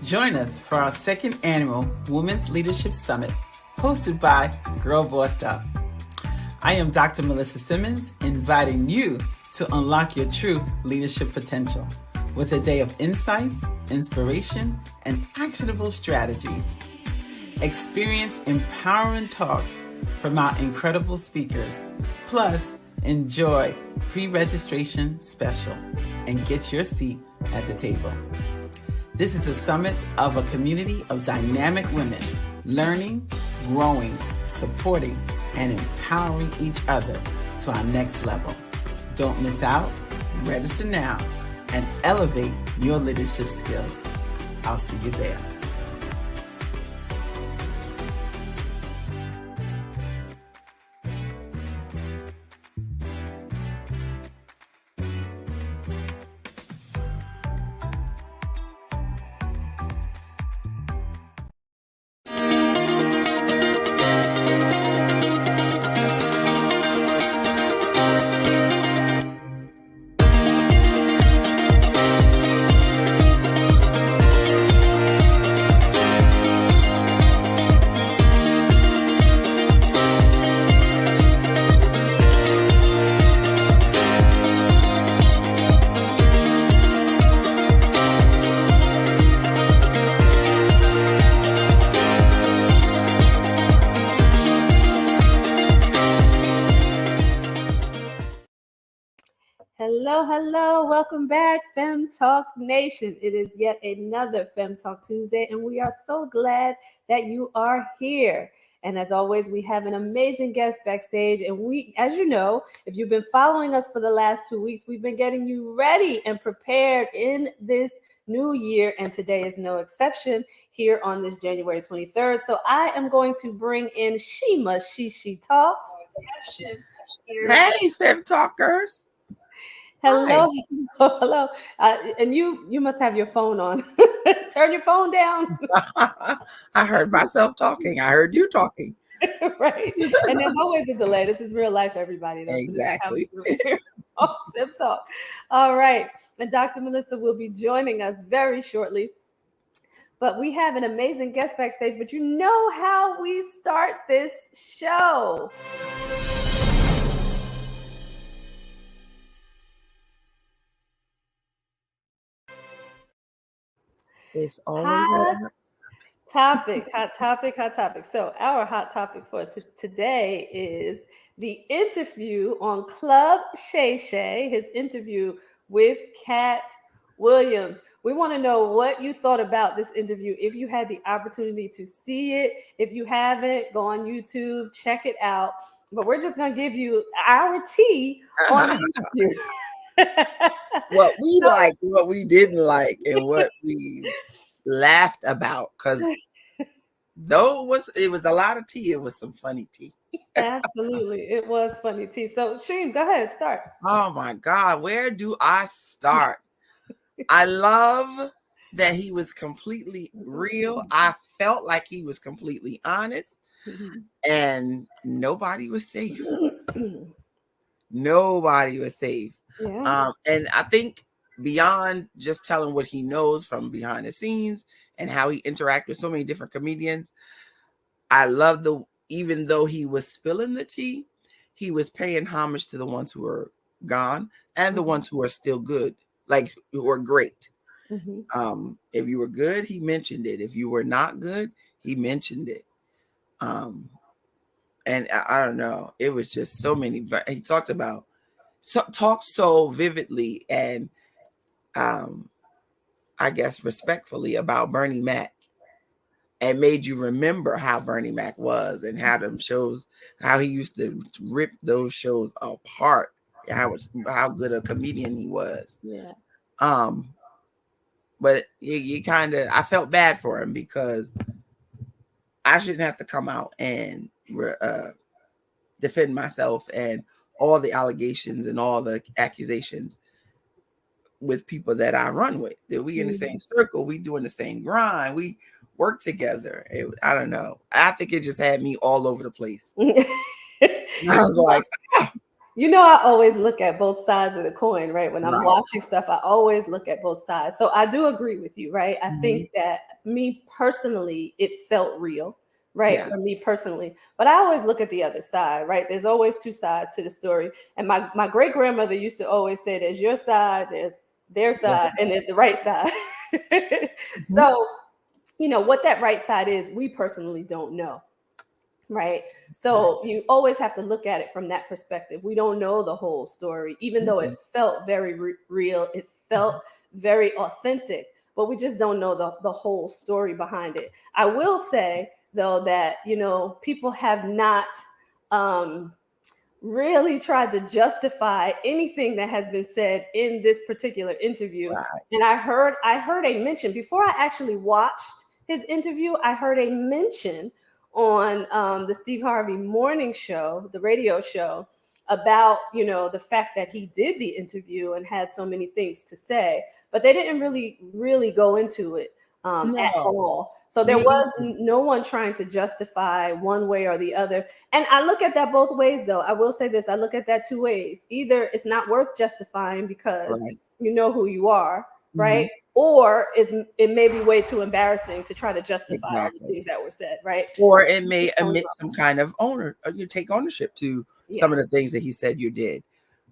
Join us for our second annual Women's Leadership Summit, hosted by Girl Bossed Up. I am Dr. Melissa Simmons, inviting you to unlock your true leadership potential with a day of insights, inspiration, and actionable strategies. Experience empowering talks from our incredible speakers. Plus, enjoy pre-registration special and get your seat at the table. This is a summit of a community of dynamic women learning, growing, supporting, and empowering each other to our next level. Don't miss out. Register now and elevate your leadership skills. I'll see you there. Hello. Welcome back, Fem Talk Nation. It is yet another Fem Talk Tuesday, and we are so glad that you are here. And as always, we have an amazing guest backstage. And we, as you know, if you've been following us for the last 2 weeks, we've been getting you ready and prepared in this new year. And today is no exception here on this January 23rd. So I am going to bring in Shima She Talks. Hey, Fem Talkers. Hello. And you must have your phone on. Turn your phone down. I heard myself talking. I heard you talking. Right. And there's always a delay. This is real life, everybody. Exactly. Them talk. All right. And Dr. Melissa will be joining us very shortly. But we have an amazing guest backstage. But you know how we start this show. It's always hot topic. So our hot topic for today is the interview on Club Shay Shay, his interview with Cat Williams. We want to know what you thought about this interview. If you had the opportunity to see it, if you haven't, go on YouTube, check it out. But we're just going to give you our tea on the interview. What we liked, what we didn't like, and what we laughed about, because though it was a lot of tea, it was some funny tea. Absolutely, it was funny tea. So Sheem, go ahead, start. Oh my God, where do I start? I love that he was completely real. I felt like he was completely honest, and nobody was safe. Nobody was safe. Yeah. And I think beyond just telling what he knows from behind the scenes and how he interacts with so many different comedians, I love even though he was spilling the tea, he was paying homage to the ones who are gone and the ones who are still good, like who are great. If you were good, he mentioned it. If you were not good, he mentioned it. And I don't know, it was just so many, but he talked so vividly and I guess respectfully about Bernie Mac, and made you remember how Bernie Mac was and how he used to rip those shows apart, how good a comedian he was. Yeah. But you kind of, I felt bad for him because I shouldn't have to come out and defend myself and all the allegations and all the accusations with people that I run with. That we in the same circle, we doing the same grind, we work together. I don't know. I think it just had me all over the place. I was like, I always look at both sides of the coin, right? When I'm Right. watching stuff, I always look at both sides. So I do agree with you, right? I Mm-hmm. think that me personally, it felt real, right? Yes. For me personally. But I always look at the other side, right? There's always two sides to the story. And my great grandmother used to always say, there's your side, there's their That's side, and there's the right side. right. So, what that right side is, we personally don't know. Right. Right. So you always have to look at it from that perspective. We don't know the whole story, even though it Mhm. felt very real, it felt very authentic, but we just don't know the whole story behind it. I will say, though, that, people have not um, really tried to justify anything that has been said in this particular interview. Right. And I heard a mention before I actually watched his interview. I heard a mention on the Steve Harvey morning show, the radio show, about the fact that he did the interview and had so many things to say, but they didn't really go into it at No. all. So there Mhm. was no one trying to justify one way or the other. And I look at that both ways, though. I will say this: I look at that two ways. Either it's not worth justifying because Right. you know who you are, Hmm. right? Or it may be way too embarrassing to try to justify all the Exactly. things that were said, right? Or it may emit some kind of you take ownership to Yeah. some of the things that he said you did.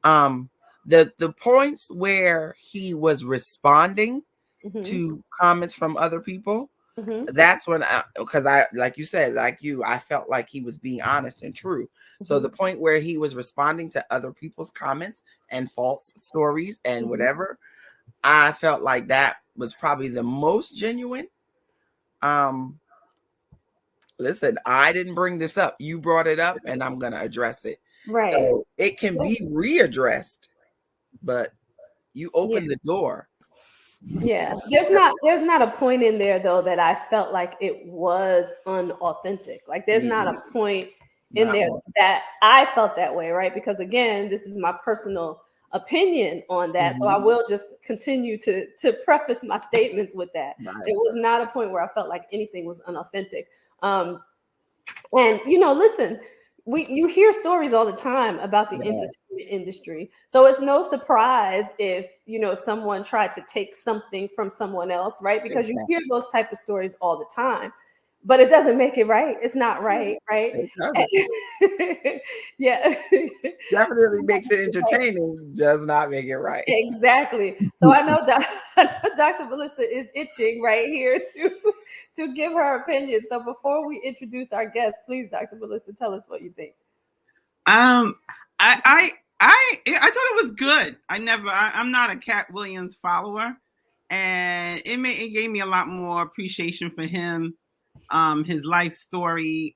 Um, the points where he was responding Hmm. to comments from other people, Hmm. that's when because I, like you said, like you, I felt like he was being honest and true. So Hmm. the point where he was responding to other people's comments and false stories and Hmm. whatever, I felt like that was probably the most genuine. um Listen, I didn't bring this up, you brought it up, and I'm going to address it. Right. So it can be readdressed, but you Yeah. open the door. Yeah, there's not a point in there, though, that I felt like it was unauthentic. Like there's Me not a neither. point in Not there one. that I felt that way, right? Because again, this is my personal opinion on that. So I Mhm. will just continue to preface my statements with that. Right. There was not a point where I felt like anything was unauthentic. Um, and listen, you hear stories all the time about the Right. entertainment industry. So it's no surprise if, someone tried to take something from someone else, right? Because you hear Exactly. those type of stories all the time. But it doesn't make it right. It's not right, right? It doesn't. Yeah. Definitely makes it entertaining, does not make it right. Exactly. So I know that Dr. Melissa is itching right here to give her opinion. So before we introduce our guest, please, Dr. Melissa, tell us what you think. Um, I thought it was good. I'm not a Cat Williams follower, and it gave me a lot more appreciation for him, his life story.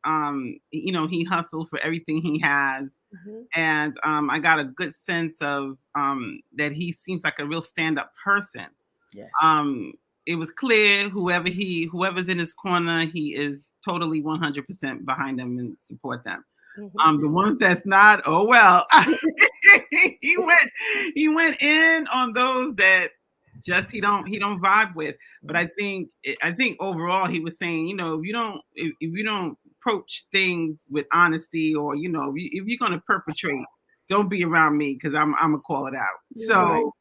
He hustled for everything he has, Mhm. and I got a good sense of that he seems like a real stand-up person. Yes. Um, it was clear whoever's in his corner, he is totally 100% behind them and support them. Mhm. The ones that's not, oh well. he went he went in on those that just he don't vibe with. But I think overall he was saying, if you don't approach things with honesty, or if you're gonna perpetrate, don't be around me, because I'm gonna call it out. Right. So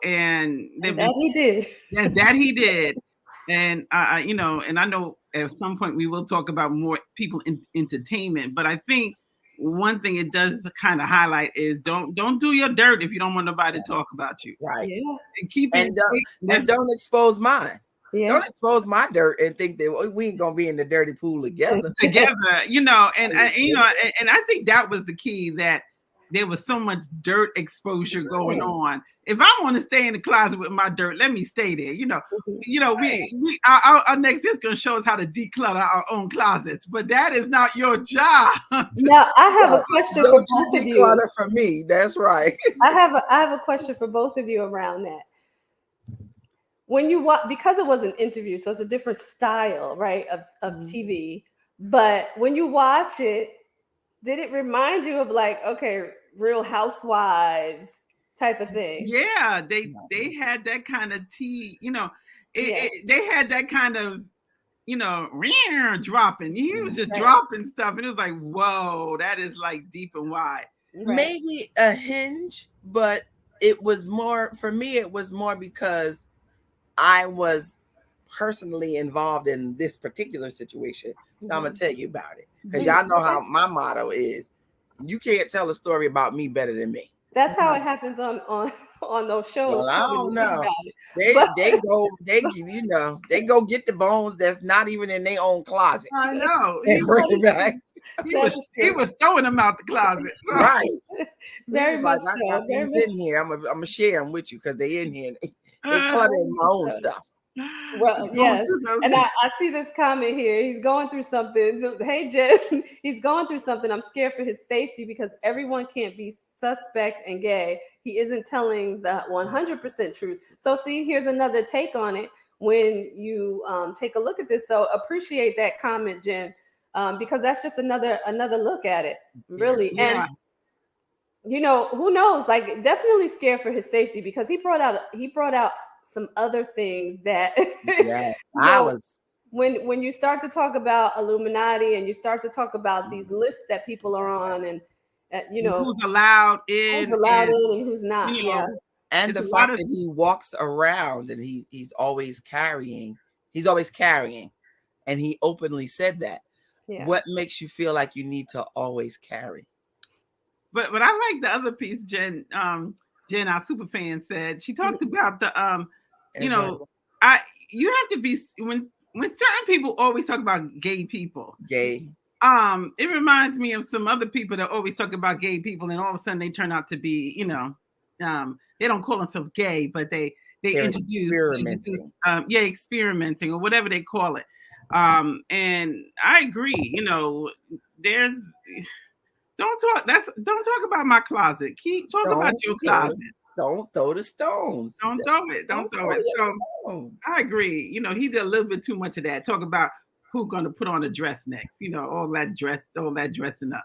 and there And was that he did. that he did. And and I know at some point we will talk about more people in entertainment, but I think one thing it does kind of highlight is don't do your dirt if you don't want nobody to talk about you. Right. Yeah. And keep it And don't expose mine. Yeah. Don't expose my dirt and think that we ain't gonna be in the dirty pool together. together, and I think that was the key, that there was so much dirt exposure going Right. on. If I want to stay in the closet with my dirt, let me stay there. Mhm. Our next is going to show us how to declutter our own closets, but that is not your job. Now I have a No, question for don't you both of you. declutter for me. That's right. I have a question for both of you around that. When you watch, because it was an interview, so it's a different style, right, of Mhm. TV. But when you watch it, did it remind you of, like, okay, Real Housewives type of thing? Yeah, they had that kind of tea, Yeah. they had that kind of, dropping. He was just Right. dropping stuff, and it was like, whoa, that is like deep and wide. Right. maybe a hinge, but it was more for me. It was more because I was personally involved in this particular situation. So I'm gonna tell you about it because And y'all know how my motto is: you can't tell a story about me better than me. that's how it happens on on those shows Well, I too when don't you think know. about it. They But they go they go get the bones that's not even in their own closet I know. and bring that it is back. that is He true. was throwing them out the closet. So Right. He Very was like, much I got so. Very these much. in here. I'm gonna share them with you because they in here. They Very cluttering my much own so. stuff. Well, going yes. through those. And I see this comment here. He's going through something. So, hey, Jen, he's going through something. I'm scared for his safety because everyone can't be suspect and gay. He isn't telling the 100% truth. So, see, here's another take on it when you take a look at this. So, appreciate that comment, Jen, because that's just another look at it, Yeah. really. And Yeah. who knows? Like, definitely scared for his safety because he brought out some other things that Yeah. you I know was when you start to talk about Illuminati and you start to talk about these lists that people are on and Who's allowed who's in, allowed and in and who's not. you Yeah, know, and it's the a lot fact of that he walks around and he's always carrying, and he openly said that. yeah. What makes you feel like you need to always carry? but I like the other piece Jen, our super fan, said. She talked Mhm. about the you Everybody know, I you have to be when certain people always talk about gay people. gay. It reminds me of some other people that always talk about gay people, and all of a sudden they turn out to be, they don't call themselves gay, but they They're introduce, experimenting. yeah, experimenting or whatever they call it. And I agree. There's don't talk about my closet. Talk about Don't your throw closet. the, don't throw the stones. He Don't said, throw it. Don't don't throw throw it. your So stone. I agree. He did a little bit too much of that. Talk about who's going to put on a dress next. All that dressing up.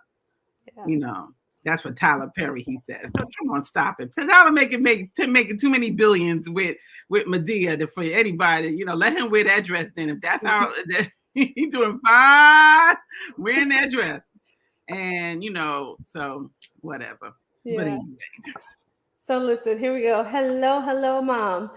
Yeah. You know, that's what Tyler Perry he says. So come on, stop it. Tyler making too many billions with Medea for anybody. Let him wear that dress. Then if that's how he's doing fine wearing that dress, and so whatever. But Yeah. anyway, So listen, here we go. Hello, hello, mom.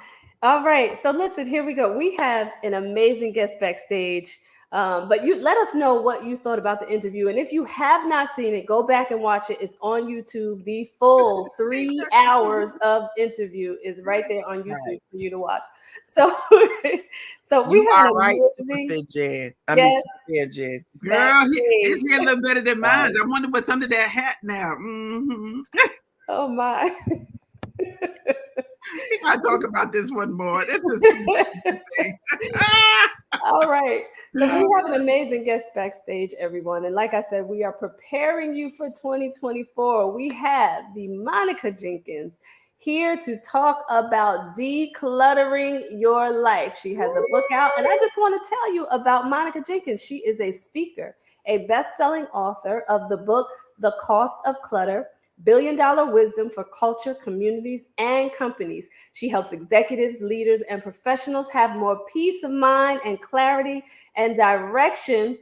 All right. So listen, here we go. We have an amazing guest backstage. But you let us know what you thought about the interview. And if you have not seen it, go back and watch it. It's on YouTube. The full 3 hours of interview is right there on YouTube Right. for you to watch. So, so we You have are an right, amazing Superfit Jen. I mean, guest Superfit Jen. girl, backstage. his hair look better than Right. mine. I wonder what's under that hat now. Oh my. We gotta talk about this one more. This is too much. All right. So we have an amazing guest backstage, everyone. And like I said, we are preparing you for 2024. We have the Monica Jenkins here to talk about decluttering your life. She has a book out, and I just want to tell you about Monica Jenkins. She is a speaker, a best-selling author of the book The Cost of Clutter: Billion-Dollar Wisdom for Culture, Communities, and Companies. She helps executives, leaders, and professionals have more peace of mind and clarity and direction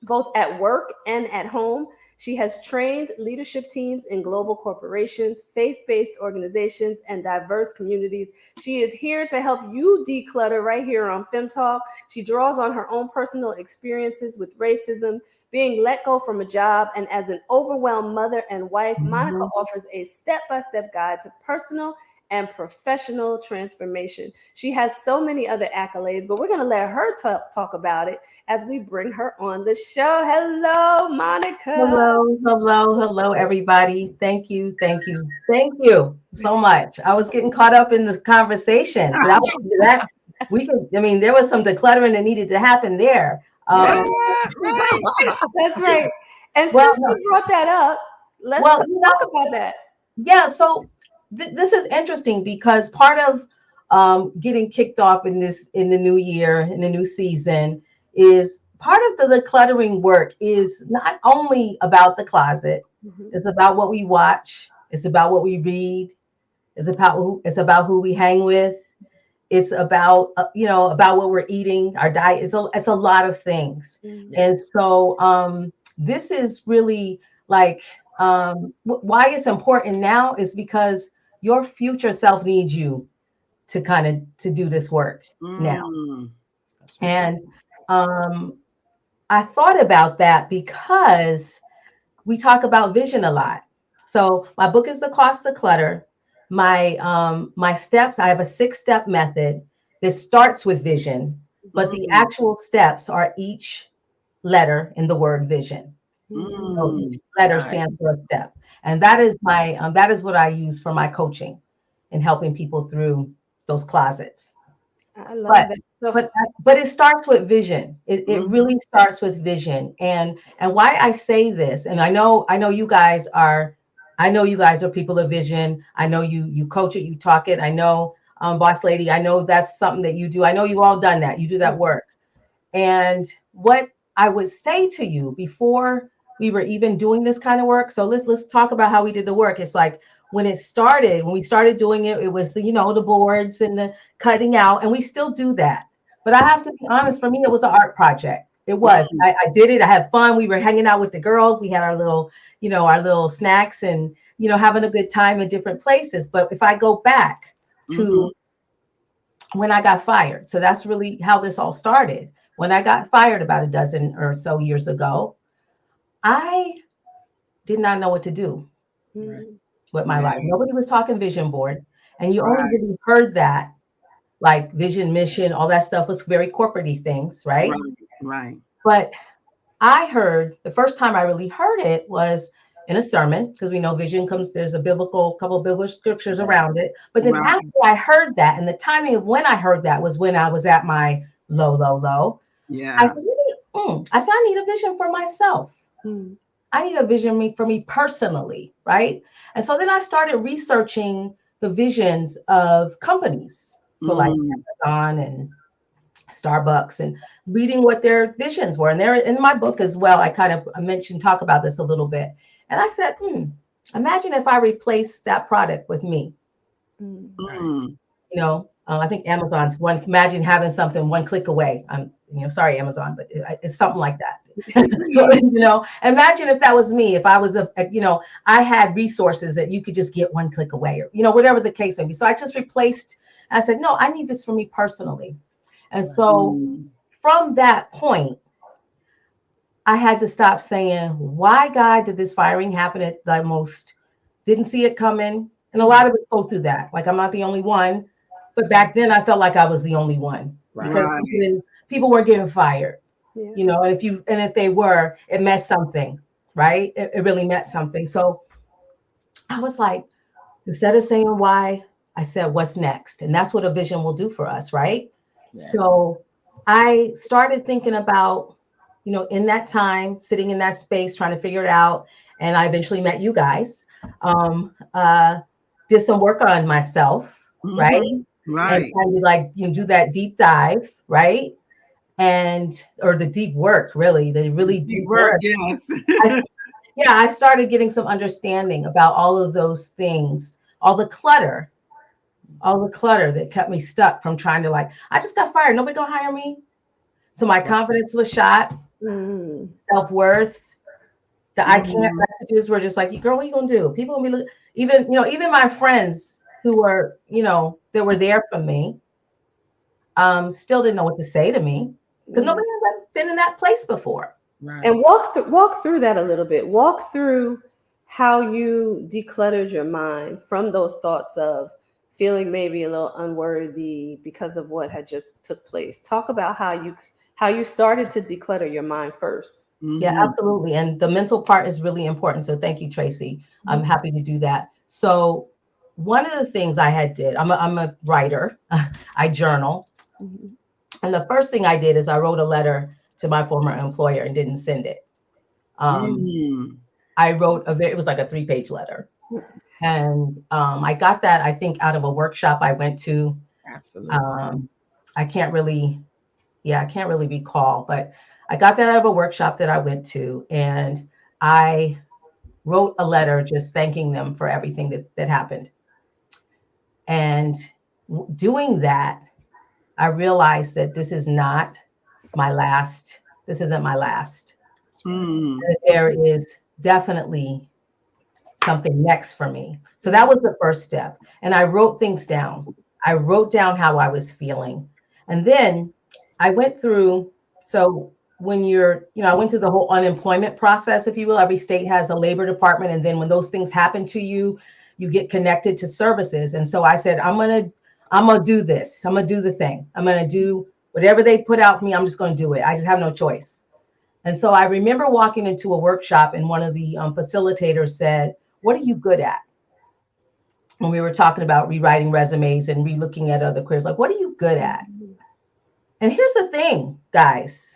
both at work and at home. She has trained leadership teams in global corporations, faith based organizations, and diverse communities. She is here to help you declutter right here on Fem Talk. She draws on her own personal experiences with racism, being let go from a job, and as an overwhelmed mother and wife. Monica offers a step by step guide to personal and professional transformation. She has so many other accolades, but we're going to let her talk about it as we bring her on the show. Hello, Monica. Hello, everybody. Thank you so much. I was getting caught up in the conversation. So that we can, I mean, there was some decluttering that needed to happen there. Yeah, Um, right. That's right. And well, since you brought that up, let's well, talk about that. yeah. So this is interesting because part of getting kicked off in the new year, in the new season, is part of the decluttering work is not only about the closet. Mhm. It's about what we watch. It's about what we read. It's about who we hang with. It's about about what we're eating, our diet. It's a lot of things. Mhm. And so this is really like why it's important now is because your future self needs you to kind of to do this work now. That's right. And I thought about that because we talk about vision a lot. So my book is The Cost of Clutter. My steps, I have a 6-step method that starts with vision, but the actual steps are each letter in the word vision. So each letter Nice. stands for a step. And that is my that is what I use for my coaching and helping people through those closets. I love But that. So, but it starts with vision. It really starts with vision. And why I say this, and I know you guys are, I know you guys are people of vision. I know you coach it, you talk it. I know, boss lady, I know that's something that you do. I know you all done that. You do that work. And what I would say to you before we were even doing this kind of work. So let's talk about how we did the work. It's like when we started doing it, it was, you know, the boards and the cutting out, and we still do that. But I have to be honest, for me, it was an art project. It was. I did it. I had fun. We were hanging out with the girls. We had our little, you know, our little snacks and, you know, having a good time in different places. But if I go back to when I got fired, so that's really how this all started. When I got fired about a dozen or so years ago, I did not know what to do with my life. Nobody was talking vision board. And you only really heard that, like vision, mission, all that stuff was very corporate-y things, right? Right. But I heard, the first time I really heard it was in a sermon, because we know vision comes, there's a couple of biblical scriptures around it. But then after I heard that, and the timing of when I heard that was when I was at my low. Yeah. I said, I need a vision for myself. I need a vision for me personally, right? And so then I started researching the visions of companies. So like Amazon and Starbucks, and reading what their visions were. And they're in my book as well. I kind of talk about this a little bit. And I said, imagine if I replaced that product with me. You know, I think Amazon's one, imagine having something one click away. Sorry, Amazon, but it's something like that. So, you know, imagine if that was me, if I was I had resources that you could just get one click away, or, you know, whatever the case may be. So I just replaced, I said, no, I need this for me personally. And so from that point, I had to stop saying, why, God, did this firing happen at the most? Didn't see it coming. And a lot of us go through that. Like, I'm not the only one. But back then, I felt like I was the only one. Because people were getting fired. You know, and if they were, it meant something, right? It really meant something. So I was like, instead of saying why, I said, what's next? And that's what a vision will do for us, right? So I started thinking about, you know, in that time, sitting in that space, trying to figure it out. And I eventually met you guys, did some work on myself, right? And kind of like, you know, do that deep dive, right? Or the deep work, really, the really deep work. Yes. I started getting some understanding about all of those things, all the clutter that kept me stuck from trying to, like, I just got fired. Nobody gonna hire me. So my confidence was shot, self-worth, the I can't messages were just like, girl, what are you gonna do? People gonna be even my friends who were, you know, that were there for me, still didn't know what to say to me. Because nobody had been in that place before. And walk through that a little bit. Walk through how you decluttered your mind from those thoughts of feeling maybe a little unworthy because of what had just took place. Talk about how you started to declutter your mind first. Yeah, absolutely. And the mental part is really important. So thank you, Tracy. I'm happy to do that. So one of the things I did, I'm a writer. I journal. And the first thing I did is I wrote a letter to my former employer and didn't send it. I wrote it was like a 3-page letter. And I got that, I think, out of a workshop I went to. Absolutely. I can't really recall, but I got that out of a workshop that I went to. And I wrote a letter just thanking them for everything that happened. And doing that, I realized that this isn't my last. There is definitely something next for me. So that was the first step. And I wrote things down. I wrote down how I was feeling. And then I went through, so when I went through the whole unemployment process, if you will. Every state has a labor department. And then when those things happen to you, you get connected to services. And so I said, I'm gonna do this. I'm gonna do the thing. I'm gonna do whatever they put out for me. I'm just gonna do it. I just have no choice. And so I remember walking into a workshop and one of the facilitators said, what are you good at? When we were talking about rewriting resumes and relooking at other careers, like, what are you good at? And here's the thing, guys.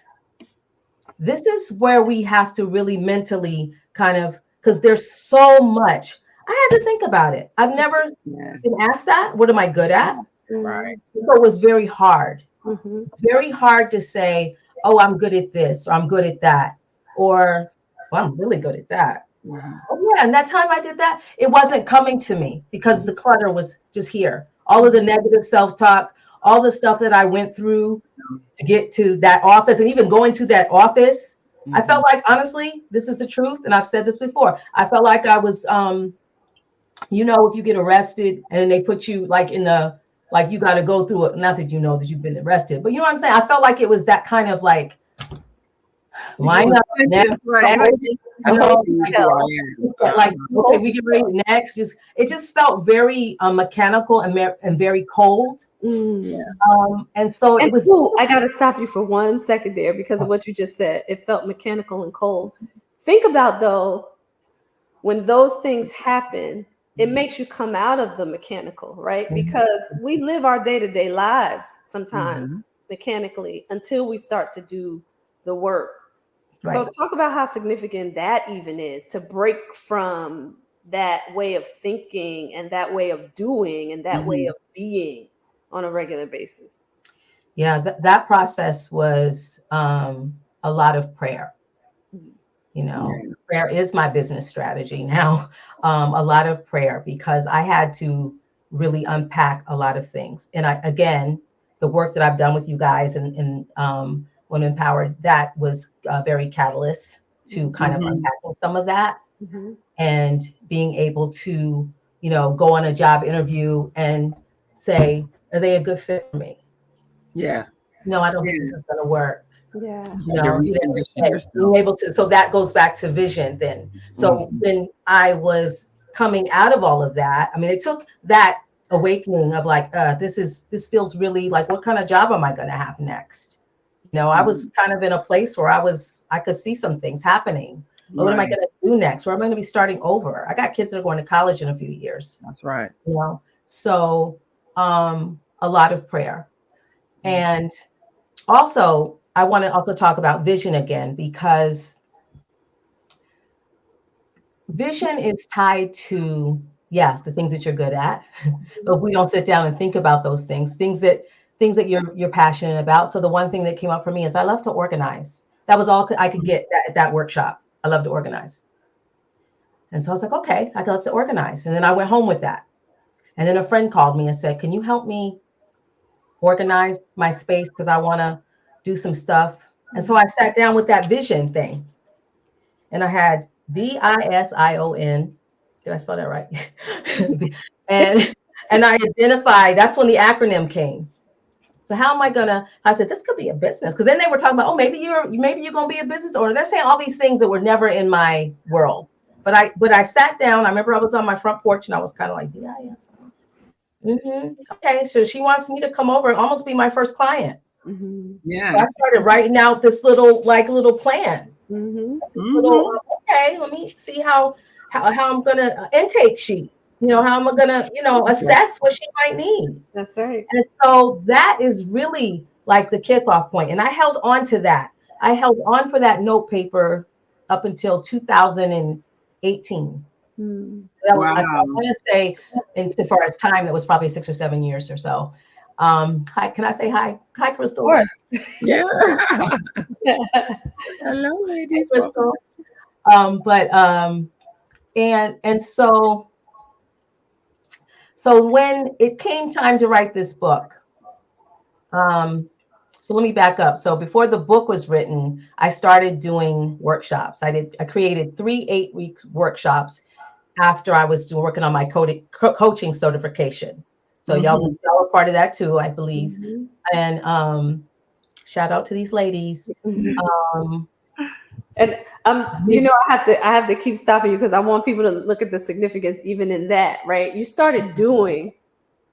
This is where we have to really mentally kind of, because there's so much. I had to think about it. I've never been asked that. What am I good at? Right. So it was very hard. Mm-hmm. Very hard to say, oh, I'm good at this, or I'm good at that, or well, I'm really good at that. Oh, yeah, and that time I did that, it wasn't coming to me because the clutter was just here. All of the negative self-talk, all the stuff that I went through to get to that office, and even going to that office, I felt like, honestly, this is the truth, and I've said this before, I felt like I was, if you get arrested and they put you like in the, like you got to go through it, not that you know that you've been arrested, but you know what I'm saying? I felt like it was that kind of like, line up next, right. like, okay, we get ready next. It just felt very mechanical and very cold. And so it was. I got to stop you for 1 second there because of what you just said. It felt mechanical and cold. Think about though, when those things happen, it makes you come out of the mechanical, right? Because we live our day-to-day lives sometimes mechanically until we start to do the work. Right. So talk about how significant that even is, to break from that way of thinking and that way of doing and that way of being on a regular basis. Yeah, that process was a lot of prayer. Prayer is my business strategy now. A lot of prayer, because I had to really unpack a lot of things. And again, the work that I've done with you guys and Women Empowered, that was very catalyst to kind of unpacking some of that and being able to, go on a job interview and say, are they a good fit for me? Yeah. No, I don't think this is going to work. Yeah. Being able to, so that goes back to vision then. So when I was coming out of all of that, I mean, it took that awakening of like, this feels really like, what kind of job am I going to have next? I was kind of in a place where I could see some things happening. What am I going to do next? Where am I going to be starting over? I got kids that are going to college in a few years. That's right. So a lot of prayer. And also, I want to also talk about vision again, because vision is tied to, the things that you're good at, but we don't sit down and think about those things that you're passionate about. So the one thing that came up for me is I love to organize. That was all I could get at that workshop. I love to organize. And so I was like, okay, I love to organize. And then I went home with that. And then a friend called me and said, can you help me organize my space? Because I want to do some stuff. And so I sat down with that vision thing. And I had VISION. Did I spell that right? and I identified, that's when the acronym came. So how am I said, this could be a business. Because then they were talking about, maybe you're going to be a business owner. They're saying all these things that were never in my world. But I sat down. I remember I was on my front porch and I was kind of like, okay, so she wants me to come over and almost be my first client. Yeah. So I started writing out this little plan. Okay, let me see how I'm gonna intake sheet. How am I gonna assess what she might need. That's right. And so that is really like the kickoff point. And I held on to that. I held on for that note paper up until 2018. That was, I want to say, as far as time, that was probably 6 or 7 years or so. Hi, can I say hi? Hi, Crystal. Of course. Yeah. Hello, ladies. Hi, Crystal. And so when it came time to write this book, so So let me back up. So before the book was written, I started doing workshops. I created 3 8-week workshops after I was working on my coaching certification. So y'all were part of that too, I believe. Mhm. And shout out to these ladies. Um, And I have to keep stopping you because I want people to look at the significance even in that, right? You started doing,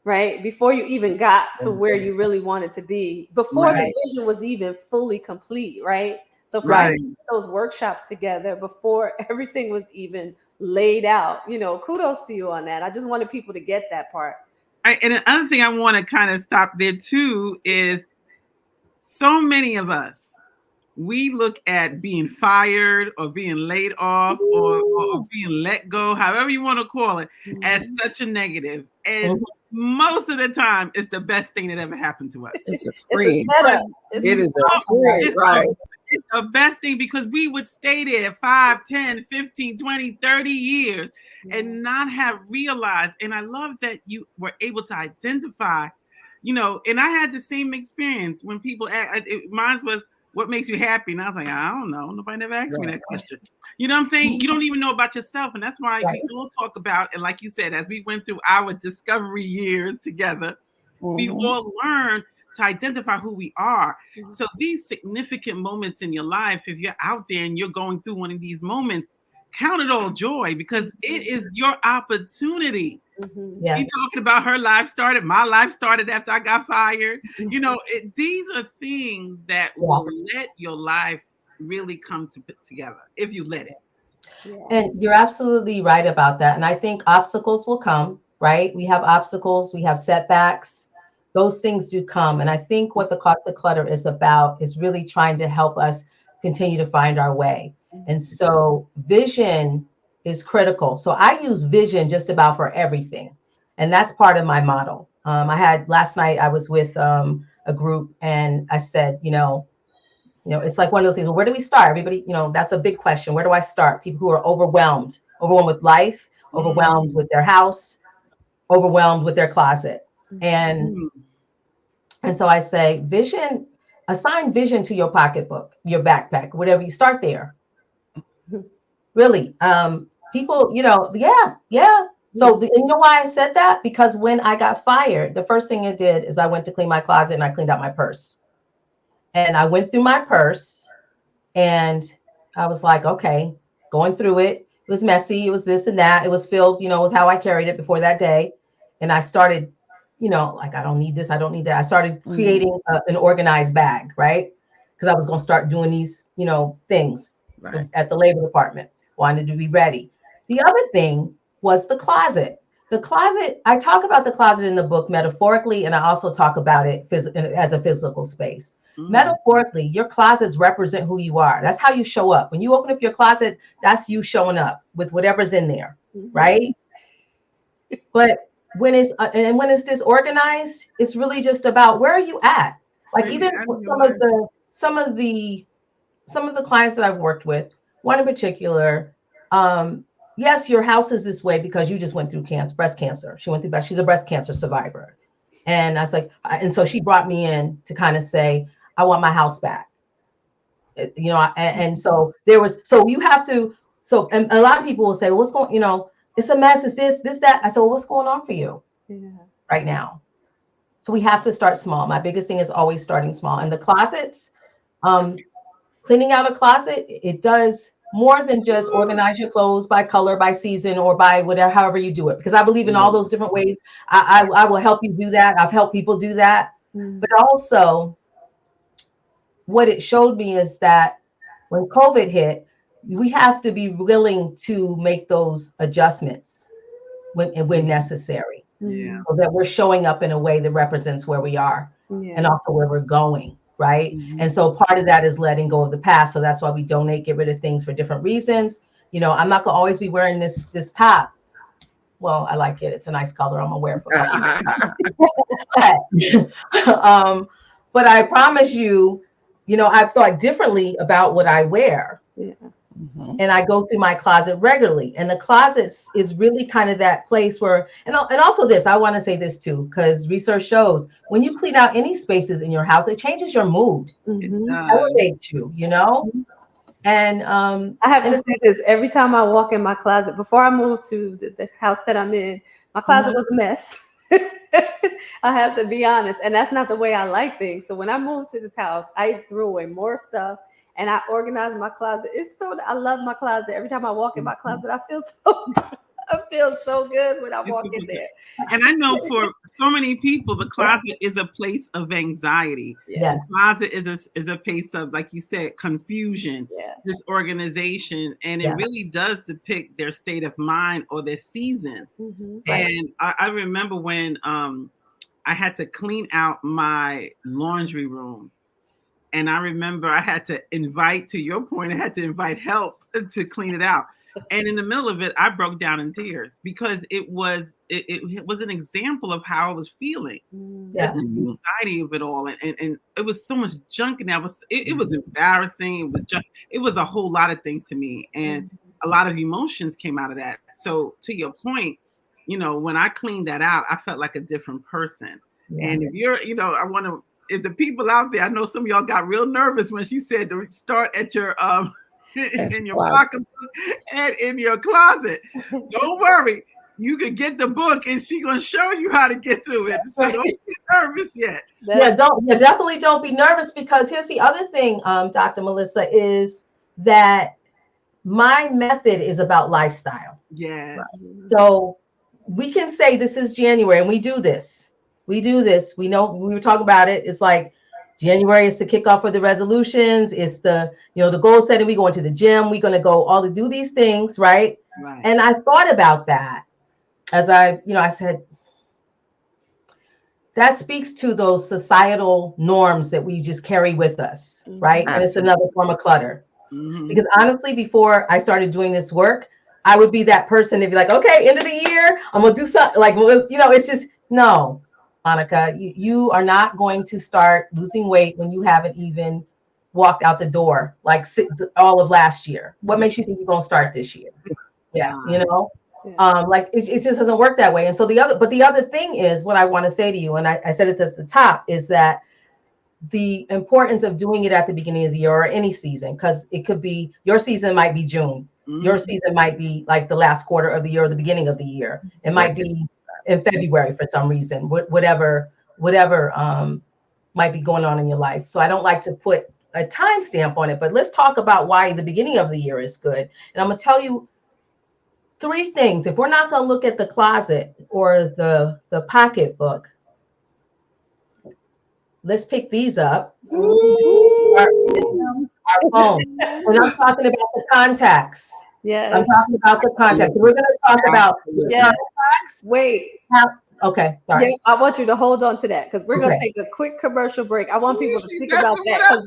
right, before you even got to where you really wanted to be, before the vision was even fully complete, right? So for you to put those workshops together before everything was even laid out, kudos to you on that. I just wanted people to get that part. And another thing I want to kind of stop there too is so many of us, we look at being fired or being laid off or being let go, however you want to call it, as such a negative. And most of the time, it's the best thing that ever happened to us. It's a free. It is a free, right? It's the best thing because we would stay there 5, 10, 15, 20, 30 years and not have realized. And I love that you were able to identify, and I had the same experience when people ask, mine was, what makes you happy? And I was like, I don't know. Nobody never asked me that question. You know what I'm saying? You don't even know about yourself. And that's why we all talk about, and like you said, as we went through our discovery years together, we all learned to identify who we are. So these significant moments in your life, if you're out there and you're going through one of these moments, count it all joy because it is your opportunity. She's talking about her life started. My life started after I got fired. These are things that will let your life really come together if you let it. And you're absolutely right about that. And I think obstacles will come, right? We have obstacles, we have setbacks. Those things do come. And I think what the Cost of Clutter is about is really trying to help us continue to find our way. And so vision is critical. So I use vision just about for everything. And that's part of my model. Last night I was with a group and I said, it's like one of those things. Well, where do we start? Everybody, that's a big question. Where do I start? People who are overwhelmed with life, overwhelmed with their house, overwhelmed with their closet. And so I say, assign vision to your pocketbook, your backpack, whatever. You start there. Really, people, yeah. So you know why I said that? Because when I got fired, the first thing it did is I went to clean my closet and I cleaned out my purse. And I went through my purse and I was like, okay, going through it. It was messy. It was this and that. It was filled, with how I carried it before that day. And I started, like, I don't need this. I don't need that. I started creating an organized bag, right? Because I was going to start doing these, things at the labor department. Wanted to be ready. The other thing was the closet. The closet, I talk about the closet in the book metaphorically, and I also talk about it as a physical space. Metaphorically, your closets represent who you are. That's how you show up. When you open up your closet, that's you showing up with whatever's in there, right? But when it's disorganized, it's really just about where are you at? Like even some of the clients that I've worked with, one in particular, yes, your house is this way because you just went through breast cancer. She's a breast cancer survivor. And I was like, and so she brought me in to kind of say, I want my house back. And so you have to, and a lot of people will say, well, what's going, it's a mess, it's this, that. I said, well, what's going on for you right now? So we have to start small. My biggest thing is always starting small. And the closets, cleaning out a closet, it does more than just organize your clothes by color, by season, or by whatever, however you do it. Because I believe in all those different ways. I will help you do that. I've helped people do that. But also, what it showed me is that when COVID hit, we have to be willing to make those adjustments when necessary. So that we're showing up in a way that represents where we are and also where we're going. Right. And so part of that is letting go of the past. So that's why we donate, get rid of things for different reasons. I'm not going to always be wearing this top. Well, I like it. It's a nice color. I'm going to wear it for but I promise you, I've thought differently about what I wear. And I go through my closet regularly. And the closet is really kind of that place where, and also this, I want to say this too, because research shows when you clean out any spaces in your house, it changes your mood, elevates you, you know? And I have to say this every time I walk in my closet. Before I moved to the house that I'm in, my closet was a mess. I have to be honest. And that's not the way I like things. So when I moved to this house, I threw away more stuff and I organized my closet. I love my closet. Every time I walk in my closet, I feel so good. I feel so good when I walk in there. And I know for so many people, the closet is a place of anxiety. Yes. The closet is a place of, like you said, confusion, disorganization, and it really does depict their state of mind or their season. And I remember when I had to clean out my laundry room. And I remember I had to invite, to your point, I had to invite help to clean it out. And in the middle of it, I broke down in tears because it was an example of how I was feeling. Yeah. The anxiety of it all, and it was so much junk, and it was embarrassing. It was a whole lot of things to me, and a lot of emotions came out of that. So to your point, when I cleaned that out, I felt like a different person. Yeah. And if you're, if the people out there, I know some of y'all got real nervous when she said to start at your in your pocketbook and in your closet. Don't worry, you can get the book, and she's gonna show you how to get through it. So don't get nervous yet. Definitely don't be nervous, because here's the other thing, Dr. Melissa, is that my method is about lifestyle. Yes. So we can say this is January, and we do this. We know, we were talking about it. It's like January is to kick off for the resolutions. It's the goal setting. We go into the gym. We're going to go all to do these things. Right. And I thought about that as I said, that speaks to those societal norms that we just carry with us. Right. Absolutely. And it's another form of clutter. Because honestly, before I started doing this work, I would be that person to be like, okay, end of the year, I'm going to do something like, it's just, no. Monica, you are not going to start losing weight when you haven't even walked out the door like all of last year. What makes you think you're going to start this year? Yeah. Like it just doesn't work that way. And so the other thing is, what I want to say to you, and I said it at the top, is that the importance of doing it at the beginning of the year or any season, because it could be, your season might be June. Your season might be like the last quarter of the year or the beginning of the year. It might be in February for some reason, whatever might be going on in your life. So I don't like to put a timestamp on it, but let's talk about why the beginning of the year is good. And I'm going to tell you 3 things. If we're not going to look at the closet or the pocketbook, let's pick these up. Our phone. And I'm talking about the contacts. Yeah. I'm talking about the contacts. We're going to talk about contacts. Wait. Okay, sorry. Yeah, I want you to hold on to that, because we're going to take a quick commercial break. I want people to speak about that, because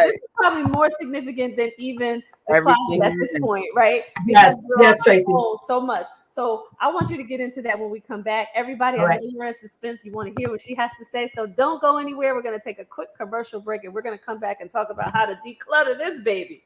this is probably more significant than even the closet at this point, right? Because yes, Tracy. So much. So I want you to get into that when we come back. Everybody, I know you're in suspense. You want to hear what she has to say. So don't go anywhere. We're going to take a quick commercial break, and we're going to come back and talk about how to declutter this baby.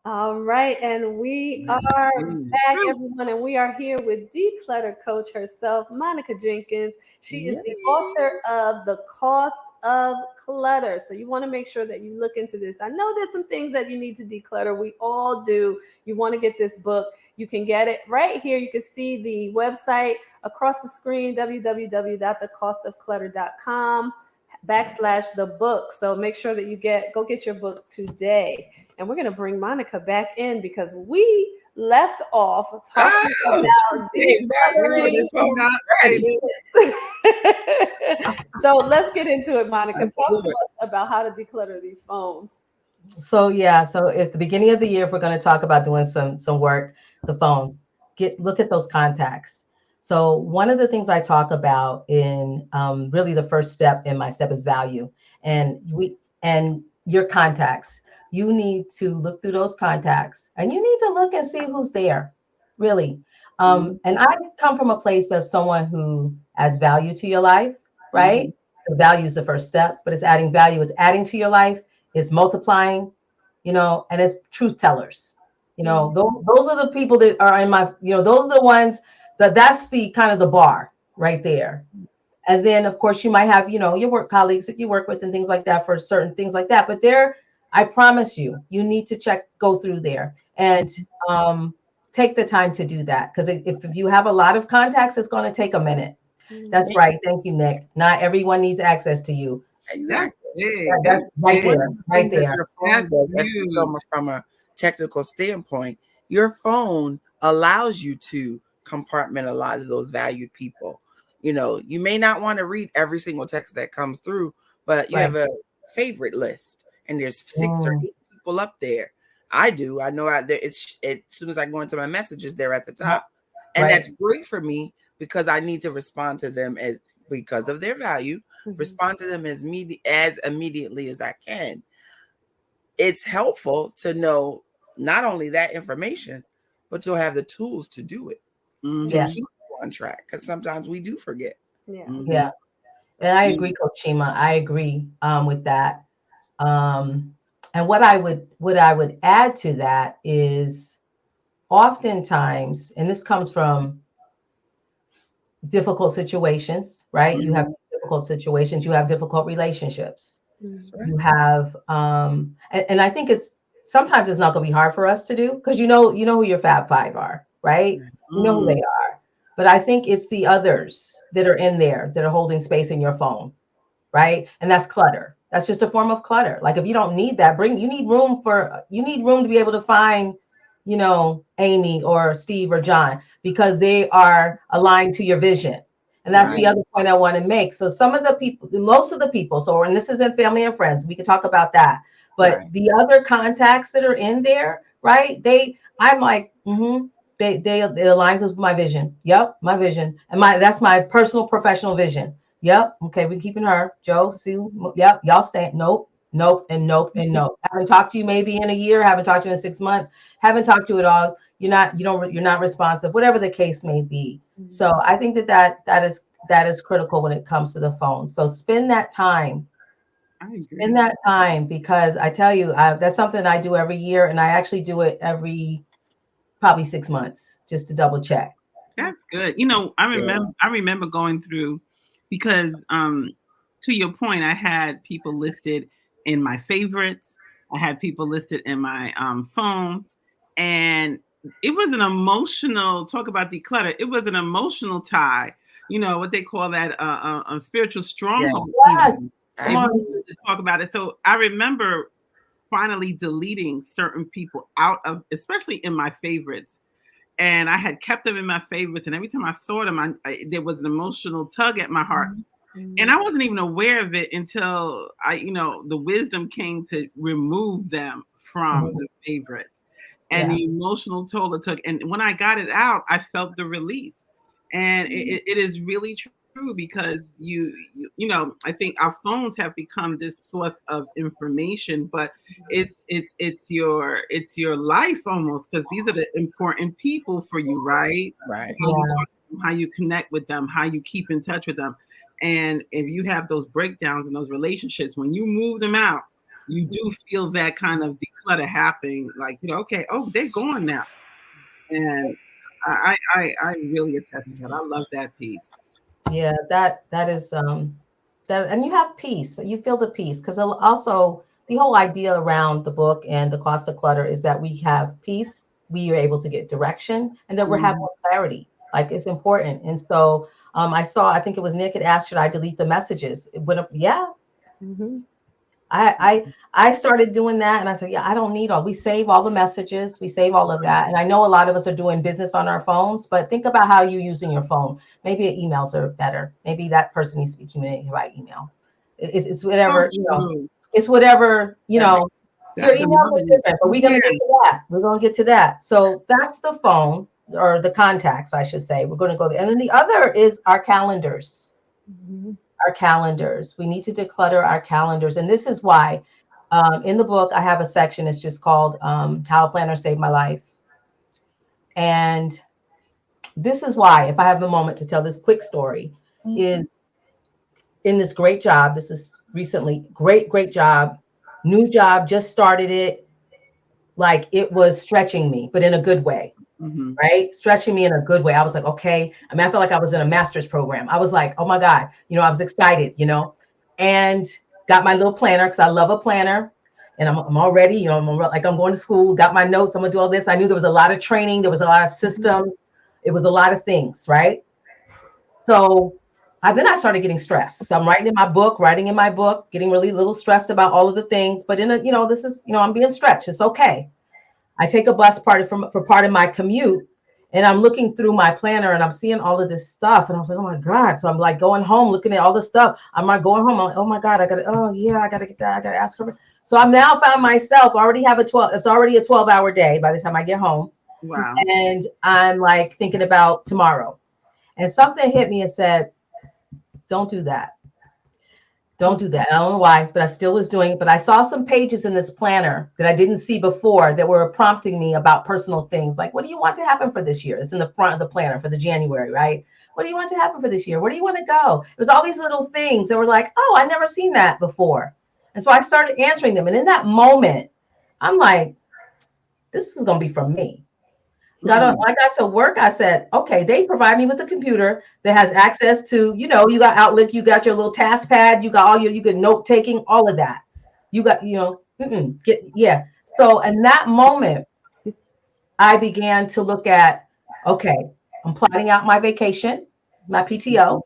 All right, and we are back, everyone, and we are here with declutter coach herself, Monica Jenkins. She is the author of The Cost of Clutter. So you want to make sure that you look into this. I know there's some things that you need to declutter. We all do. You want to get this book. You can get it right here. You can see the website across the screen, www.thecostofclutter.com / the book. So make sure that you go get your book today. And we're going to bring Monica back in because we left off talking about decluttering. So let's get into it, Monica. Talk to us about how to declutter these phones. So at the beginning of the year, if we're going to talk about doing some work, the phones, look at those contacts. So one of the things I talk about in really the first step in my step is value, and your contacts. You need to look through those contacts, and you need to look and see who's there, really. And I come from a place of someone who adds value to your life, right? The value is the first step, but it's adding value. It's adding to your life. It's multiplying, and it's truth tellers. Those are the people that are in my, those are the ones that's the kind of the bar right there. And then of course you might have, your work colleagues that you work with and things like that for certain things like that. But I promise you need to go through there and take the time to do that. Because if you have a lot of contacts, it's going to take a minute. That's right. Thank you, Nick. Not everyone needs access to you. Exactly. That's right there. Right there. From a technical standpoint, your phone allows you to compartmentalize those valued people. You may not want to read every single text that comes through, but you have a favorite list, and there's 6 or 8 people up there. I do. I know out there. As soon as I go into my messages, they're at the top, and that's great for me because I need to respond to them because of their value. Respond to them as immediately as I can. It's helpful to know not only that information, but to have the tools to do it to keep on track. Because sometimes we do forget. Yeah. And I agree, Coach Chima. I agree with that. And what I would add to that is oftentimes, and this comes from difficult situations, right? You have difficult situations, you have difficult relationships. You have and I think sometimes it's not going to be hard for us to do because you know who your Fab Five are, right? You know who they are. But I think it's the others that are in there that are holding space in your phone, right? And that's clutter. That's just a form of clutter. Like if you don't need that, you need room to be able to find, Amy or Steve or John because they are aligned to your vision. And that's the other point I want to make. So most of the people, and this is in family and friends, we can talk about that. But the other contacts that are in there, right? I'm like, it aligns with my vision. Yep, my vision. And that's my personal professional vision. Yep. Okay, we're keeping her. Joe, Sue. Yep. Y'all stay. Nope. And nope. Haven't talked to you maybe in a year. Haven't talked to you in 6 months. Haven't talked to you at all. You're not responsive. Whatever the case may be. So I think that is critical when it comes to the phone. So spend that time. Spend that time because I tell you that's something I do every year, and I actually do it every probably 6 months just to double check. That's good. I remember going through because to your point, I had people listed in my favorites. I had people listed in my phone, and it was an emotional talk about declutter. It was an emotional tie. What they call that a spiritual stronghold. Yes. To talk about it. So I remember finally deleting certain people out of, especially in my favorites. And I had kept them in my favorites. And every time I saw them, there was an emotional tug at my heart. And I wasn't even aware of it until the wisdom came to remove them from the favorites. And the emotional toll it took. And when I got it out, I felt the release. And it is really true because I think our phones have become this source of information, but it's your life almost, because these are the important people for you, right? How you connect with them, how you keep in touch with them. And if you have those breakdowns in those relationships, when you move them out, you do feel that kind of declutter happening, like, okay, they're gone now. And I really attest to that. I love that piece. Yeah, that is that, and you have peace. You feel the peace because also the whole idea around the book and the cost of clutter is that we have peace, we are able to get direction, and that we have more clarity. Like it's important. And so I think it was Nick had asked, should I delete the messages? It would have, yeah. Mm-hmm. I started doing that and I said, yeah, I don't need all. We save all the messages, we save all of that. And I know a lot of us are doing business on our phones, but think about how you're using your phone. Maybe emails are better. Maybe that person needs to be communicating by email. It's whatever, it's whatever, your emails are different, but we're going to get to that. We're going to get to that. So that's the phone or the contacts, I should say. We're going to go there. And then the other is our calendars. Mm-hmm. Our calendars. We need to declutter our calendars. And this is why in the book, I have a section. It's just called How a Planner Saved My Life. And this is why, if I have a moment to tell this quick story, is in this great job. This is recently, great job, new job, just started it. Like it was stretching me, but in a good way. Mm-hmm. Right? Stretching me in a good way. I was like, okay. I mean, I felt like I was in a master's program. I was like, oh my God, I was excited, and got my little planner because I love a planner. And I'm already, I'm going to school, got my notes. I'm going to do all this. I knew there was a lot of training. There was a lot of systems. It was a lot of things. Right. So then I started getting stressed. So I'm writing in my book, getting really a little stressed about all of the things. But this is, I'm being stretched. It's okay. I take a bus for part of my commute, and I'm looking through my planner and I'm seeing all of this stuff. And I was like, oh my God. So I'm like going home, looking at all this stuff. I'm not going home. I'm like, oh my God, I got to get that. I got to ask her. So I'm now found myself it's already a 12-hour day by the time I get home. Wow. And I'm like thinking about tomorrow. And something hit me and said, don't do that. Don't do that. I don't know why, but I still was doing it. But I saw some pages in this planner that I didn't see before that were prompting me about personal things. Like, what do you want to happen for this year? It's in the front of the planner for the January, right? What do you want to happen for this year? Where do you want to go? It was all these little things that were like, oh, I never seen that before. And so I started answering them. And in that moment, I'm like, this is going to be from me. I got to work. I said, okay, they provide me with a computer that has access to, you got Outlook, you got your little task pad, you got you get note taking, all of that. You got, So in that moment, I began to look at, okay, I'm plotting out my vacation, my PTO.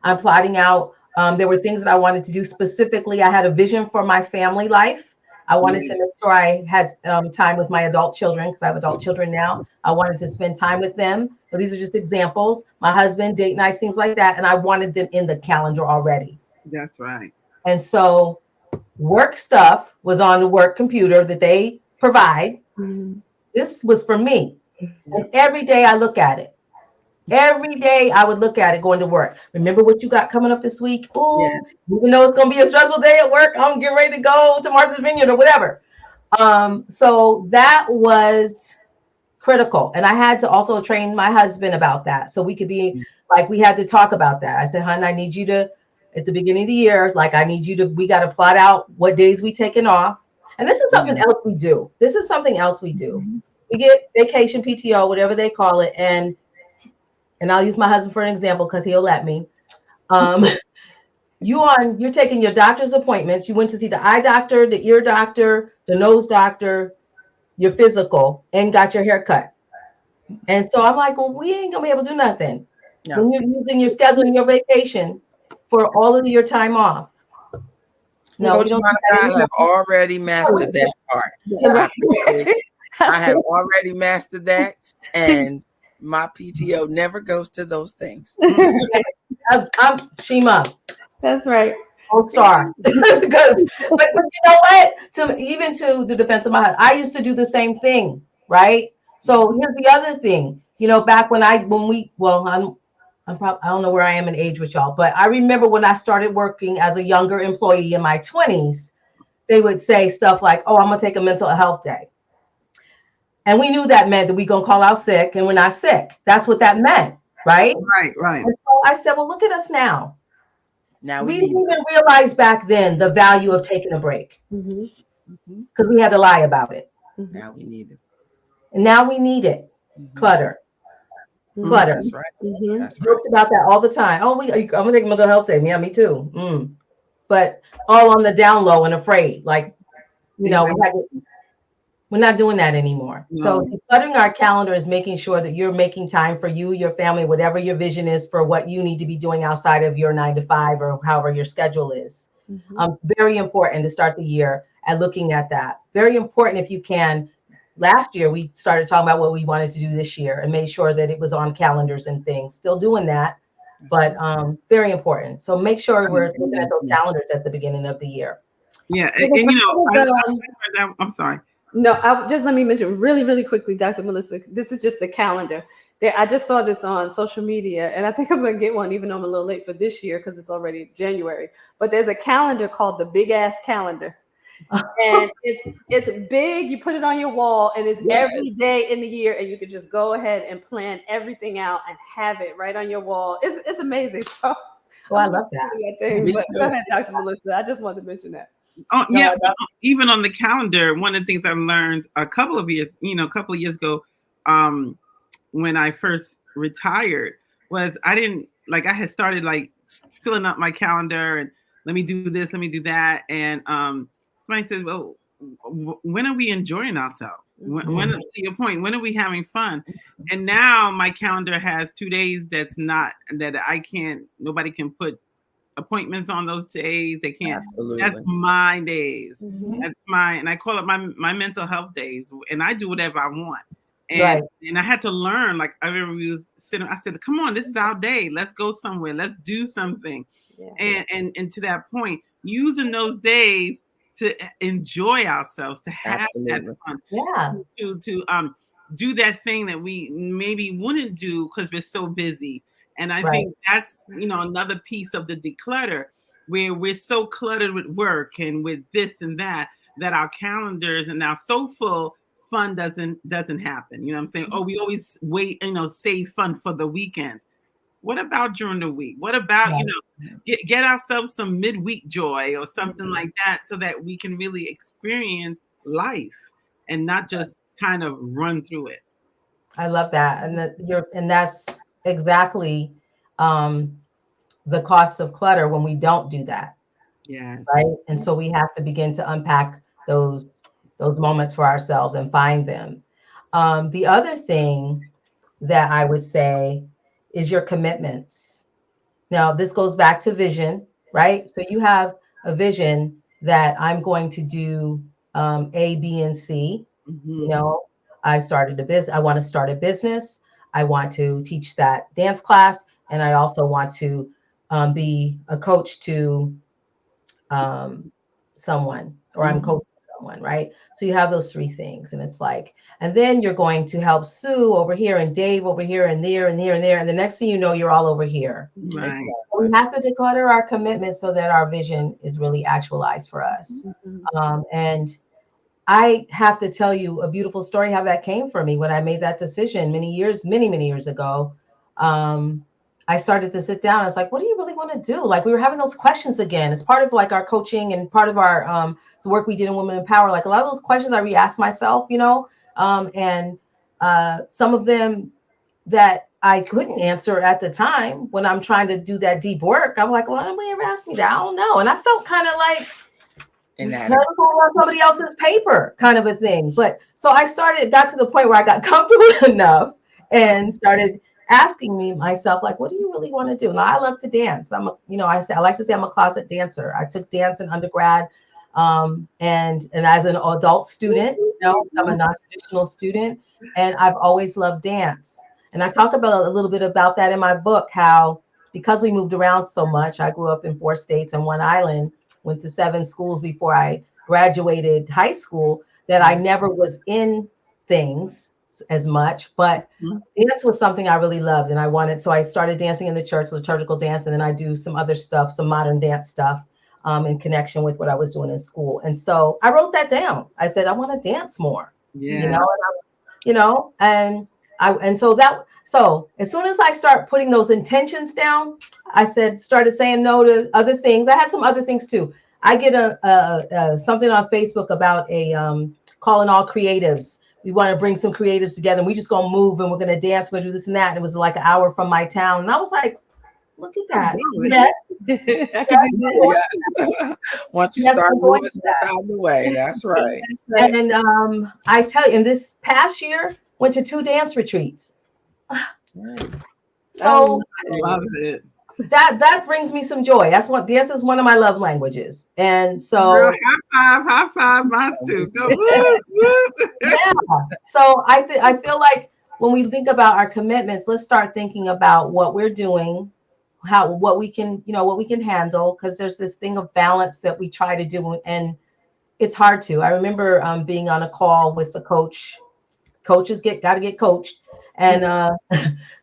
I'm plotting out, there were things that I wanted to do specifically. I had a vision for my family life. I wanted to make sure I had time with my adult children because I have adult children now. I wanted to spend time with them. So these are just examples. My husband, date nights, things like that. And I wanted them in the calendar already. That's right. And so work stuff was on the work computer that they provide. Mm-hmm. This was for me. And every day I look at it. Every day I would look at it going to work. Remember what you got coming up this week? Oh, even though it's going to be a stressful day at work, I'm getting ready to go to Martha's Vineyard or whatever. So that was critical. And I had to also train my husband about that. So we could be like, we had to talk about that. I said, hon, I need you to, at the beginning of the year, we got to plot out what days we taking off. And this is something else we do. We get vacation, PTO, whatever they call it. And I'll use my husband for an example because he'll let me. You're taking your doctor's appointments. You went to see the eye doctor, the ear doctor, the nose doctor, your physical, and got your hair cut. And so I'm like, well, we ain't gonna be able to do nothing. No. When you're using your schedule and your vacation for all of your time off. No, Coach Monica, I have already mastered that part. I have already mastered that, and my PTO never goes to those things. I'm Shima. That's right. Gold star. but you know what? To the defense of my husband, I used to do the same thing, right? So here's the other thing. Back I don't know where I am in age with y'all, but I remember when I started working as a younger employee in my 20s, they would say stuff like, oh, I'm gonna take a mental health day. And we knew that meant that we're going to call out sick and we're not sick. That's what that meant, right? Right. And so I said, well, look at us now. Now we didn't even realize back then the value of taking a break because we had to lie about it. Now we need it. And now we need it. Clutter. Clutter. That's right. Mhm. That's right. Joked about that all the time. Oh, I'm gonna take mental health day. Yeah, me too. But all on the down low and afraid. Like, Exactly. we're not doing that anymore. So No. decluttering our calendar is making sure that you're making time for you, your family, whatever your vision is for what you need to be doing outside of your 9 to 5 or however your schedule is. Very important to start the year at looking at that. Very important if you can. Last year, we started talking about what we wanted to do this year and made sure that it was on calendars and things. Still doing that, but very important. So make sure we're looking at those calendars at the beginning of the year. Yeah, It and was- you know, it was, I'm sorry. No, just let me mention really, really quickly, Dr. Melissa. This is just a calendar. There, I just saw this on social media, and I think I'm going to get one, even though I'm a little late for this year because it's already January. But there's a calendar called the Big Ass Calendar, and it's big. You put it on your wall, and it's every day in the year, and you can just go ahead and plan everything out and have it right on your wall. It's amazing. So, I love that. Thing, but go ahead, Dr. Melissa. I just wanted to mention that. Oh yeah, even on the calendar, one of the things I learned a couple of years ago, when I first retired, was I had started like filling up my calendar and let me do this, let me do that, and somebody said, "Well, when are we enjoying ourselves? When, to your point, when are we having fun?" And now my calendar has 2 days that nobody can put appointments on those days. They can't. Absolutely. That's my days. That's and I call it my mental health days, and I do whatever I want. And and I had to learn. Like I remember we was sitting. I said, "Come on, this is our day. Let's go somewhere. Let's do something." And to that point, using those days to enjoy ourselves, to have that fun, to do that thing that we maybe wouldn't do because we're so busy. And I think that's another piece of the declutter, where we're so cluttered with work and with this and that our calendars are now so full, fun doesn't happen. You know what I'm saying? Oh, we always wait, save fun for the weekends. What about during the week? What about, get ourselves some midweek joy or something like that, so that we can really experience life and not just kind of run through it. I love that. And that's exactly the cost of clutter when we don't do that. Yeah. Right. And so we have to begin to unpack those moments for ourselves and find them. The other thing that I would say is your commitments. Now, this goes back to vision, right? So you have a vision that I'm going to do A, B, and C. I started a business. I want to start a business. I want to teach that dance class. And I also want to be a coach to someone, or I'm coaching someone, right? So you have those three things, and it's like, and then you're going to help Sue over here and Dave over here and there and here and there, and the next thing you know, you're all over here. Right. We have to declutter our commitment so that our vision is really actualized for us. And I have to tell you a beautiful story how that came for me when I made that decision many years ago. I started to sit down. I was like, what do you really want to do? Like, we were having those questions again. It's part of like our coaching and part of our the work we did in Women in Power. Like a lot of those questions I re-asked myself, and some of them that I couldn't answer at the time when I'm trying to do that deep work. I'm like, well, nobody ever asked me that. I don't know. And I felt kind of like on somebody else's paper kind of a thing. But so I got to the point where I got comfortable enough and started asking myself, like, what do you really want to do? Now, I love to dance. I like to say I'm a closet dancer. I took dance in undergrad. And as an adult student, I'm a non-traditional student, and I've always loved dance. And I talk about a little bit about that in my book, how because we moved around so much, I grew up in 4 states and 1 island, went to 7 schools before I graduated high school, that I never was in things as much, but dance was something I really loved and I wanted. So I started dancing in the church, liturgical dance, and then I do some other stuff, some modern dance stuff in connection with what I was doing in school. And so I wrote that down. I said, I want to dance more, so as soon as I start putting those intentions down, I started saying no to other things. I had some other things too. I get something on Facebook about calling all creatives we want to bring some creatives together. And we just gonna move and we're gonna dance. We're gonna do this and that. And it was like an hour from my town, and I was like, look at that. Yes, I can do that. Yeah. Once you Yes, start I'm going moving to stuff out of the way, that's right. Right. And I tell you, in this past year, went to 2 dance retreats. Nice. So Love it. that brings me some joy. That's what dance is, one of my love languages. And Girl, so high five, mine too. Go woo, woo. yeah. So I feel like when we think about our commitments, let's start thinking about what we're doing, what we can, what we can handle, because there's this thing of balance that we try to do, and it's hard to. I remember being on a call with a coach. Coaches got to get coached, and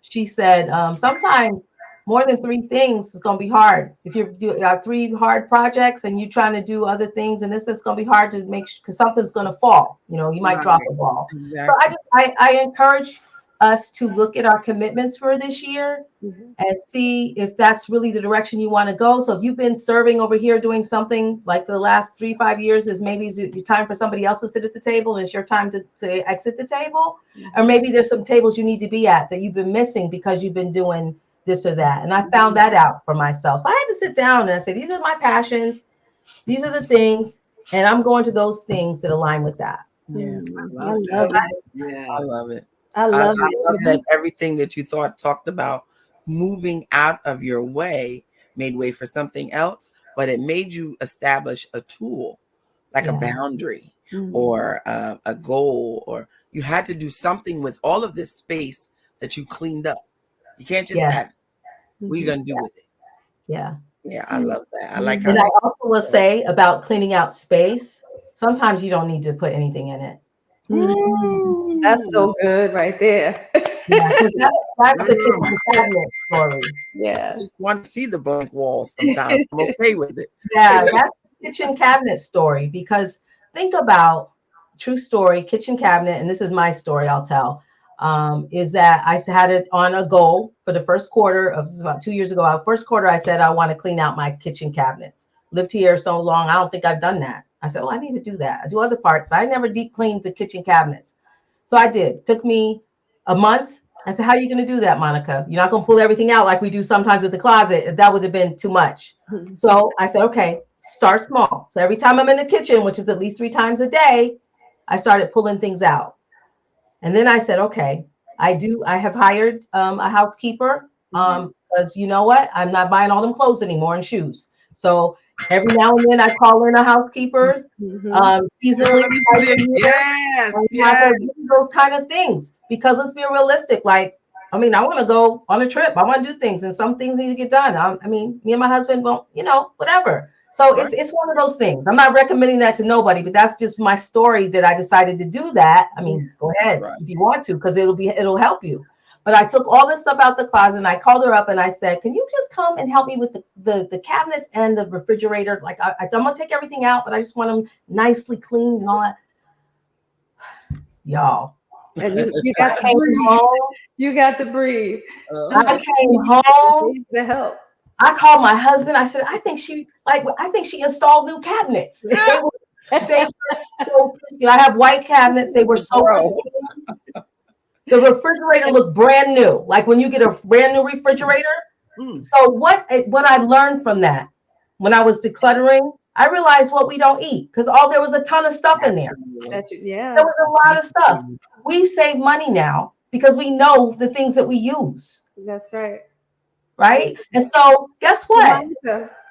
she said sometimes more than 3 things is going to be hard. If you do 3 hard projects and you're trying to do other things, and this is going to be hard to make, because something's going to fall. You might drop a ball. So Exactly. I encourage us to look at our commitments for this year and see if that's really the direction you want to go. So if you've been serving over here doing something like for the last 3-5 years, is maybe it's time for somebody else to sit at the table and it's your time to exit the table. Or maybe there's some tables you need to be at that you've been missing because you've been doing this or that. And I found that out for myself. So I had to sit down and I said, these are my passions. These are the things. And I'm going to those things that align with that. Yeah, I love it. Yeah. I love it. I I love love it. that everything that you talked about moving out of your way made way for something else, but it made you establish a tool, like a Yeah. boundary or a goal, or you had to do something with all of this space that you cleaned up. You can't just Yeah. have it. What are you going to do with it? Yeah. Yeah, I love that. I like how And I also will say about cleaning out space, sometimes you don't need to put anything in it. That's so good right there. Yeah, 'cause that's the kitchen cabinet story. Yeah. I just want to see the blank walls sometimes. I'm okay with it. Yeah, that's the kitchen cabinet story, because think about, true story, kitchen cabinet, and this is my story I'll tell, is that I had it on a goal for the first quarter of, this is about 2 years ago. First quarter, I said, I want to clean out my kitchen cabinets. Lived here so long, I don't think I've done that. I said, oh, I need to do that. I do other parts, but I never deep cleaned the kitchen cabinets. So I did. Took me a month. I said, how are you going to do that, Monica? You're not going to pull everything out like we do sometimes with the closet. That would have been too much. So I said, okay, start small. So every time I'm in the kitchen, which is at least 3 times a day, I started pulling things out. And then I said, okay, I have hired a housekeeper, because you know what? I'm not buying all them clothes anymore and shoes. So every now and then I call in a housekeeper, seasonally. Yes. Yes. Those kind of things, because let's be realistic. Like, I mean, I want to go on a trip. I want to do things, and some things need to get done. I mean, me and my husband won't, whatever. So it's one of those things. I'm not recommending that to nobody, but that's just my story that I decided to do that. I mean, go ahead if you want to, because it'll help you. But I took all this stuff out the closet and I called her up and I said, can you just come and help me with the cabinets and the refrigerator? Like, I'm going to take everything out, but I just want them nicely cleaned and all that. Y'all. And you got to breathe. You got to breathe. I came home. The help. I called my husband. I said, I think she installed new cabinets. They were so pristine. I have white cabinets. They were so pristine. The refrigerator looked brand new. Like when you get a brand new refrigerator. So what I learned from that, when I was decluttering, I realized what we don't eat, because there was a ton of stuff in there. There was a lot of stuff. We save money now because we know the things that we use. That's right. Right? And so guess what?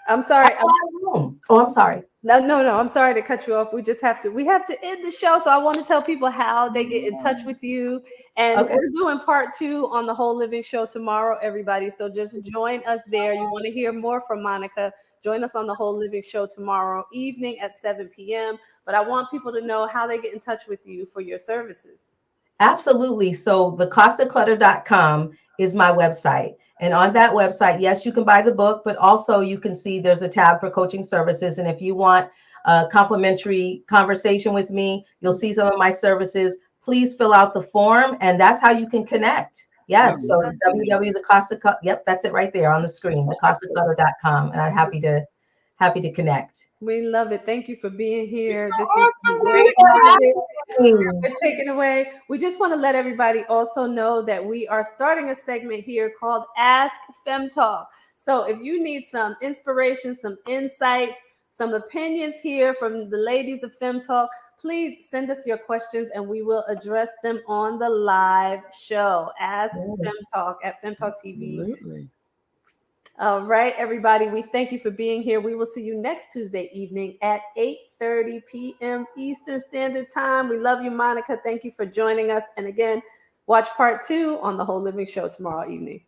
I'm sorry. I'm sorry. No. I'm sorry to cut you off. We have to end the show. So I want to tell people how they get in touch with you. And we're doing part 2 on the Whole Living Show tomorrow, everybody. So just join us there. You want to hear more from Monica, join us on the Whole Living Show tomorrow evening at 7 p.m. But I want people to know how they get in touch with you for your services. Absolutely. So the costofclutter.com is my website. And on that website, yes, you can buy the book, but also you can see there's a tab for coaching services. And if you want a complimentary conversation with me, you'll see some of my services. Please fill out the form, and that's how you can connect. Yes. So www.thecostofclutter. Yep, that's it right there on the screen, thecostofclutter.com. And I'm happy to happy to connect. We love it. Thank you for being here. This awesome. is great. We're taking away. We just want to let everybody also know that we are starting a segment here called Ask Fem Talk. So if you need some inspiration, some insights, some opinions here from the ladies of Fem Talk, please send us your questions and we will address them on the live show. Ask Fem Talk at Fem Talk TV. Absolutely. All right, everybody, we thank you for being here. We will see you next Tuesday evening at 8:30 p.m. Eastern Standard Time. We love you, Monica. Thank you for joining us. And again, watch part 2 on The Whole Living Show tomorrow evening.